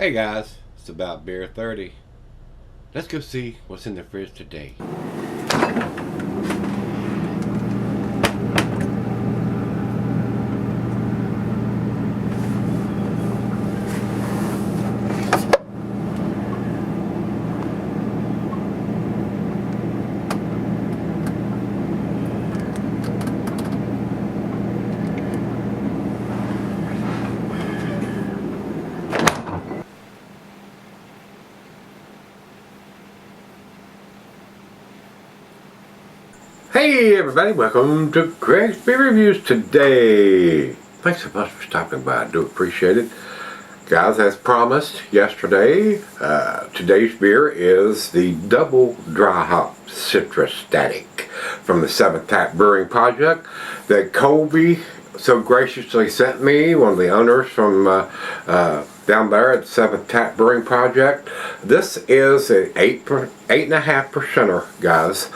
Hey guys, it's about beer 30. Let's go see what's in the fridge today. Hey everybody, welcome to Gregsbeerreviews today. Thanks so much for stopping by, I do appreciate it. Guys, as promised yesterday, today's beer is the Double Dry Hop Citrastatic from the 7th Tap Brewing Project that Colby so graciously sent me, one of the owners from down there at the 7th Tap Brewing Project. This is an 8.5%er, guys.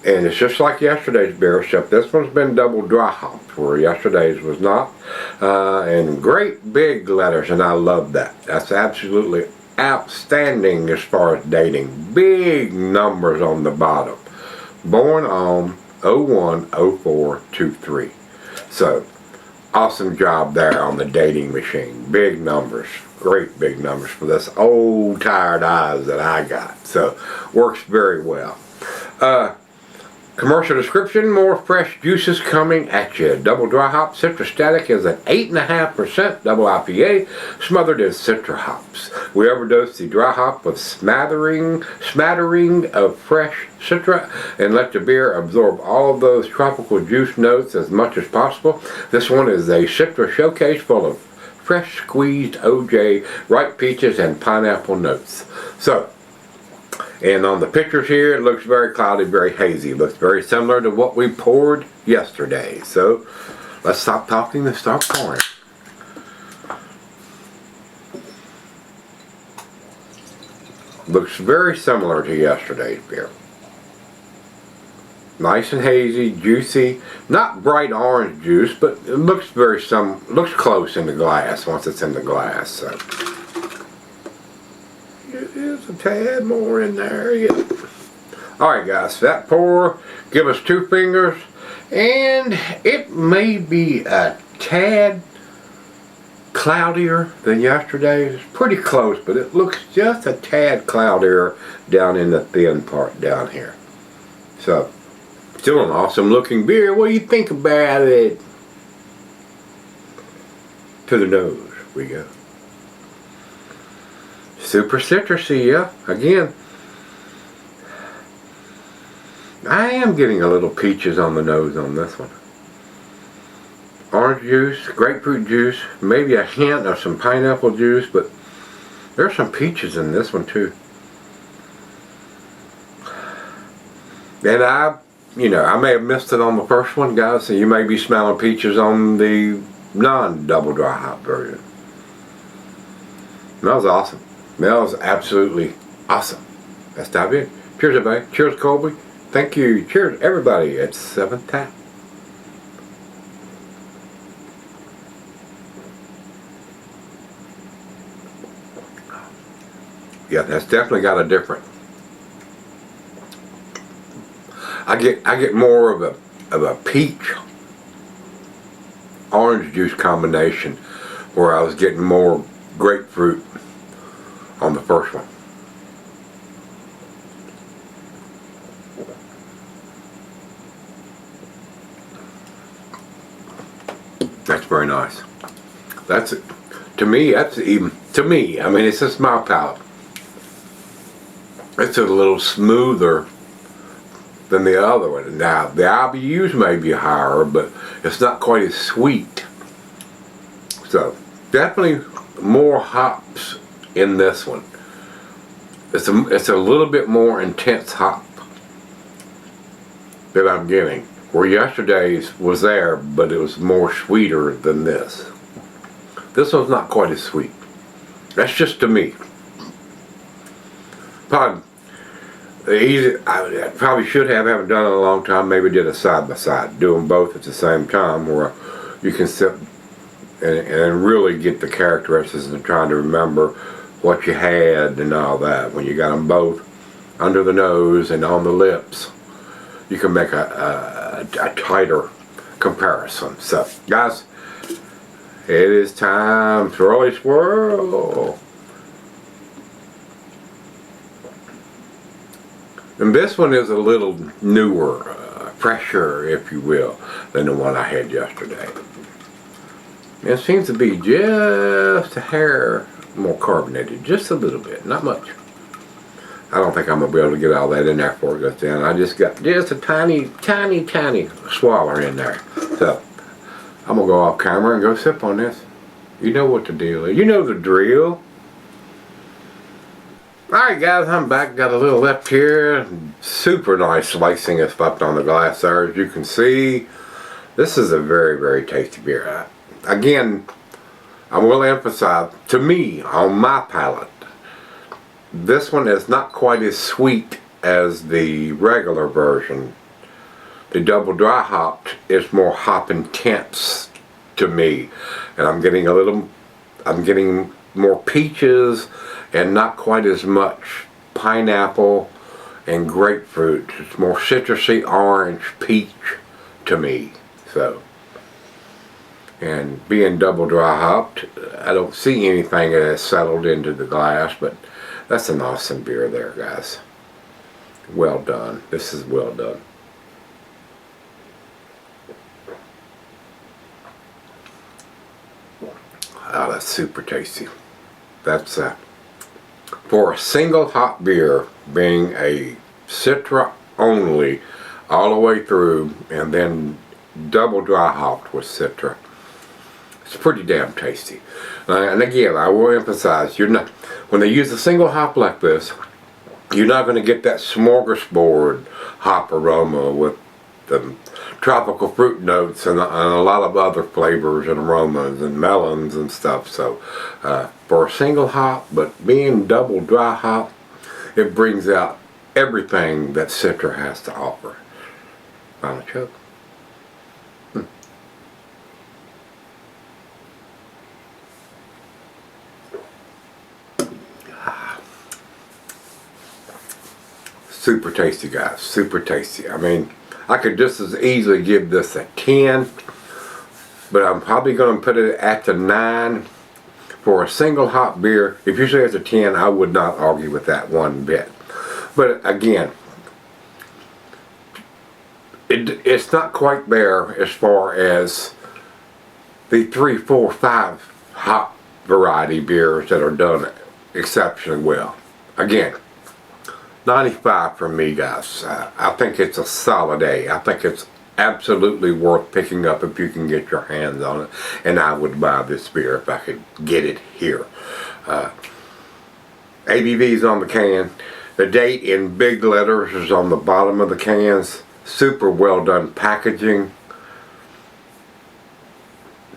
And it's just like yesterday's beer, except this one's been double dry hopped, where yesterday's was not. And great big letters, and I love that. That's absolutely outstanding as far as dating. Big numbers on the bottom. Born on 01/04/23. So, awesome job there on the dating machine. Big numbers. Great big numbers for this old tired eyes that I got. So, works very well. Commercial description, more fresh juices coming at you. Double Dry Hop Citrastatic is an 8.5% double IPA smothered in citra hops. We overdose the dry hop with smattering of fresh citra and let the beer absorb all of those tropical juice notes as much as possible. This one is a citra showcase full of fresh squeezed OJ, ripe peaches, and pineapple notes. So, and on the pictures here, it looks very cloudy, very hazy. It looks very similar to what we poured yesterday. So, let's stop talking and start pouring. Looks very similar to yesterday's beer. Nice and hazy, juicy. Not bright orange juice, but it looks looks close in the glass once it's in the glass. So. There's a tad more in there, yeah. Alright guys, that pour, give us 2 fingers, and it may be a tad cloudier than yesterday's. It's pretty close, but it looks just a tad cloudier down in the thin part down here. So, still an awesome looking beer. What do you think about it? To the nose we go. Super citrusy, yeah. Again, I am getting a little peaches on the nose on this one. Orange juice, grapefruit juice, maybe a hint of some pineapple juice, but there's some peaches in this one too. And I may have missed it on the first one, guys, so you may be smelling peaches on the non-double dry hop version. Smells awesome. Smells absolutely awesome. Let's dive in. Cheers, everybody. Cheers, Colby. Thank you. Cheers, everybody at 7th Tap. Yeah, that's definitely got a different. I get more of a peach orange juice combination, where I was getting more grapefruit on the first one. That's very nice. That's, to me, I mean, it's just my palate. It's a little smoother than the other one. Now, the IBUs may be higher, but it's not quite as sweet. So, definitely more hops in this one. It's a little bit more intense hop that I'm getting. Where yesterday's was there, but it was more sweeter than this. This one's not quite as sweet. That's just to me. I probably haven't done it in a long time. Maybe did a side by side, do them both at the same time, where you can sip and really get the characteristics and trying to remember what you had and all that. When you got them both under the nose and on the lips, you can make a tighter comparison. So, guys, it is time to really swirl. And this one is a little newer, fresher, if you will, than the one I had yesterday. It seems to be just a hair more carbonated, just a little bit, not much. I don't think I'm going to be able to get all that in there before it goes down. I just got just a tiny, tiny, tiny swaller in there. So, I'm going to go off camera and go sip on this. You know what the deal is. You know the drill. Alright guys, I'm back. Got a little left here. Super nice slicing is left on the glass there. As you can see, this is a very, very tasty beer. Again, I will emphasize, to me, on my palate, this one is not quite as sweet as the regular version. The double dry hopped is more hop intense to me. And I'm getting more peaches and not quite as much pineapple and grapefruit. It's more citrusy, orange, peach to me. So, and being double dry hopped, I don't see anything that has settled into the glass, but that's an awesome beer there, guys. Well done. This is well done. Oh, that's super tasty. That's for a single hop beer, being a Citra only all the way through, and then double dry hopped with Citra. It's pretty damn tasty. And again, I will emphasize, you're not, when they use a single hop like this, you're not going to get that smorgasbord hop aroma with the tropical fruit notes and a lot of other flavors and aromas and melons and stuff. So for a single hop, but being double dry hop, it brings out everything that Citra has to offer. Final choke. Super tasty, guys. Super tasty. I mean, I could just as easily give this a 10, but I'm probably going to put it at the 9 for a single hop beer. If you say it's a 10, I would not argue with that one bit. But again, it's not quite there as far as the 3, 4, 5 hop variety beers that are done exceptionally well. Again, 95 from me, guys. I think it's a solid A. I think it's absolutely worth picking up if you can get your hands on it. And I would buy this beer if I could get it here. ABV's on the can. The date in big letters is on the bottom of the cans. Super well done packaging.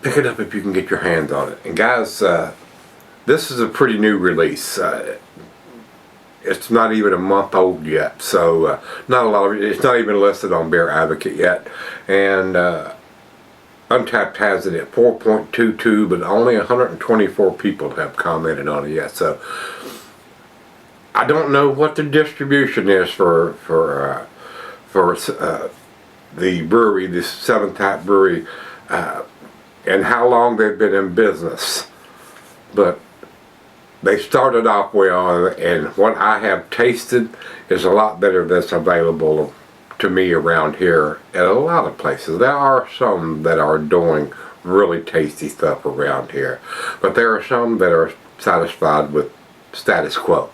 Pick it up if you can get your hands on it. And guys, this is a pretty new release. It's not even a month old yet, so not a lot of it's not even listed on Beer Advocate yet, and Untapped has it at 4.22, but only 124 people have commented on it yet. So I don't know what the distribution is for the brewery, this 7 Tap Brewery, and how long they've been in business, but they started off well, and what I have tasted is a lot better that's available to me around here at a lot of places. There are some that are doing really tasty stuff around here, but there are some that are satisfied with status quo,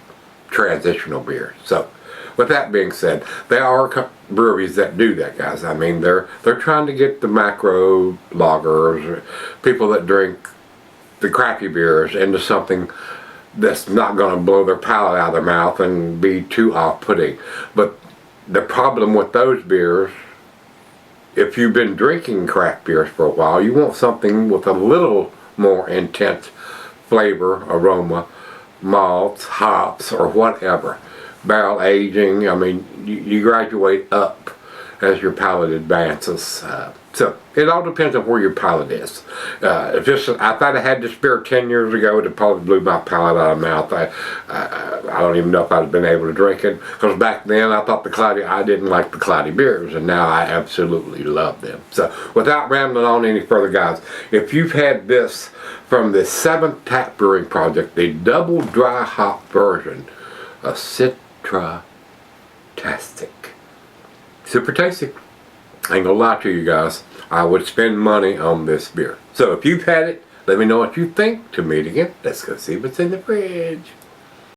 transitional beer. So, with that being said, there are breweries that do that, guys. I mean, they're trying to get the macro loggers, people that drink the crappy beers, into something that's not going to blow their palate out of their mouth and be too off-putting. But the problem with those beers, if you've been drinking craft beers for a while, you want something with a little more intense flavor, aroma, malts, hops, or whatever. Barrel aging, I mean, you graduate up as your palate advances. So it all depends on where your palate is. I thought I had this beer 10 years ago, it probably blew my palate out of my mouth. I don't even know if I'd have been able to drink it, because back then I didn't like the cloudy beers, and now I absolutely love them. So without rambling on any further, guys, if you've had this from the 7th Tap Brewing Project, the double dry hop version of Citrastatic. Super tasty. I ain't gonna lie to you guys, I would spend money on this beer. So if you've had it, let me know what you think. To meet again, let's go see what's in the fridge.